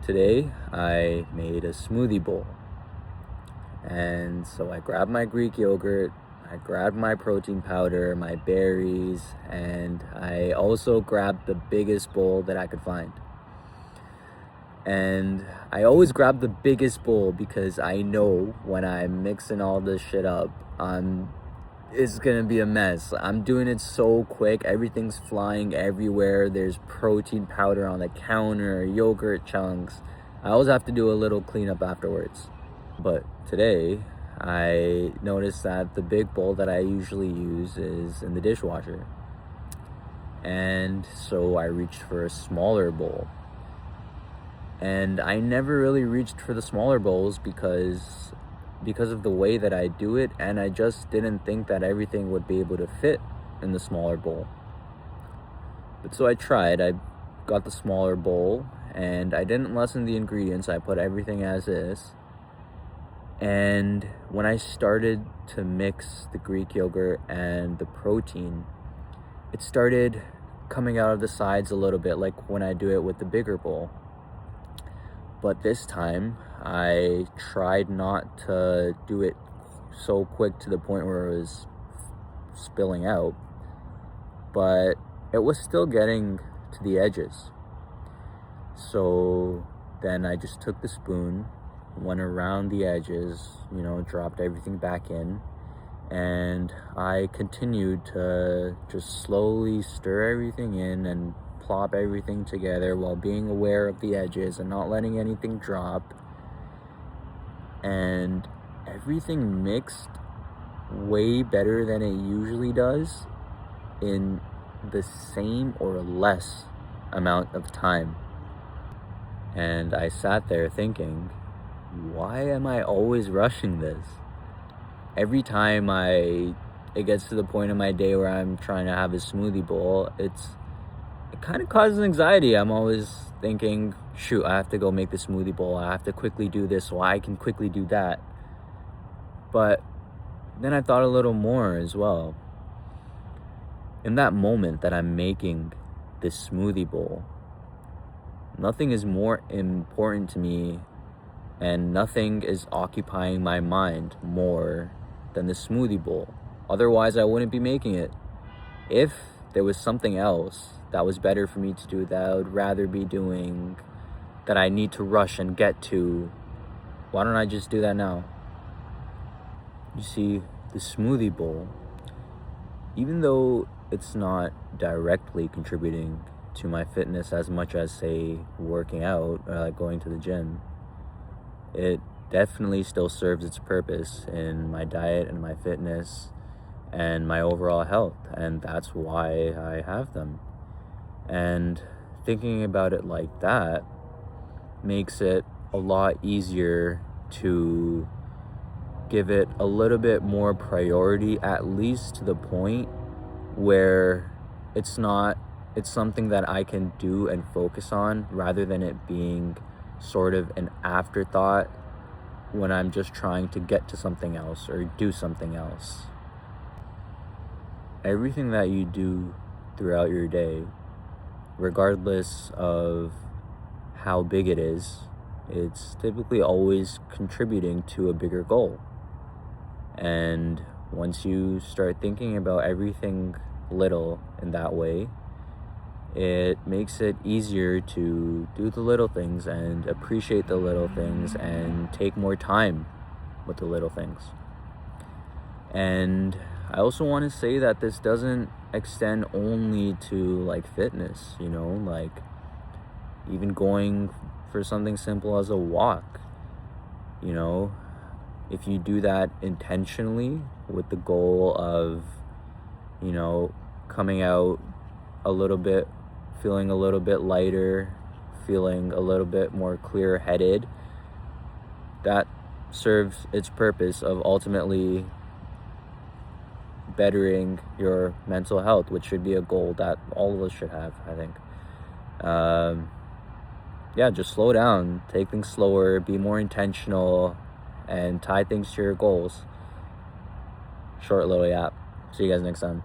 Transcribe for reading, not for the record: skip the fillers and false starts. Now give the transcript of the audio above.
Today I made a smoothie bowl. And so I grabbed my Greek yogurt, I grabbed my protein powder, my berries, and I also grabbed the biggest bowl that I could find. And I always grab the biggest bowl because I know when I'm mixing all this shit up, it's gonna be a mess. I'm doing it so quick, everything's flying everywhere. There's protein powder on the counter, yogurt chunks. I always have to do a little cleanup afterwards. But today, I noticed that the big bowl that I usually use is in the dishwasher. And so I reached for a smaller bowl. And I never really reached for the smaller bowls because of the way that I do it, and I just didn't think that everything would be able to fit in the smaller bowl. But so I tried. I got the smaller bowl, and I didn't lessen the ingredients. I put everything as is. And when I started to mix the Greek yogurt and the protein, it started coming out of the sides a little bit, like when I do it with the bigger bowl. But this time, I tried not to do it so quick to the point where it was spilling out, but it was still getting to the edges. So then I just took the spoon, went around the edges, dropped everything back in, and I continued to just slowly stir everything in and plop everything together while being aware of the edges and not letting anything drop. And everything mixed way better than it usually does in the same or less amount of time. And I sat there thinking, why am I always rushing this? Every time it gets to the point in my day where I'm trying to have a smoothie bowl, it kind of causes anxiety. I'm always thinking, shoot, I have to go make the smoothie bowl. I have to quickly do this so I can quickly do that. But then I thought a little more as well. In that moment that I'm making this smoothie bowl, nothing is more important to me and nothing is occupying my mind more than the smoothie bowl. Otherwise, I wouldn't be making it. If there was something else that was better for me to do, that I would rather be doing, that I need to rush and get to, why don't I just do that now? You see, the smoothie bowl, even though it's not directly contributing to my fitness as much as, say, working out or like going to the gym, it definitely still serves its purpose in my diet and my fitness and my overall health, and that's why I have them. And thinking about it like that makes it a lot easier to give it a little bit more priority, at least to the point where it's something that I can do and focus on rather than it being sort of an afterthought when I'm just trying to get to something else or do something else. Everything that you do throughout your day, regardless of how big it is, it's typically always contributing to a bigger goal. And once you start thinking about everything little in that way, it makes it easier to do the little things and appreciate the little things and take more time with the little things. And I also want to say that this doesn't extend only to like fitness, like even going for something simple as a walk. If you do that intentionally with the goal of, coming out a little bit, feeling a little bit lighter, feeling a little bit more clear-headed, that serves its purpose of ultimately bettering your mental health, which should be a goal that all of us should have, I think. Just slow down, take things slower, be more intentional, and tie things to your goals. Short little yap. See you guys next time.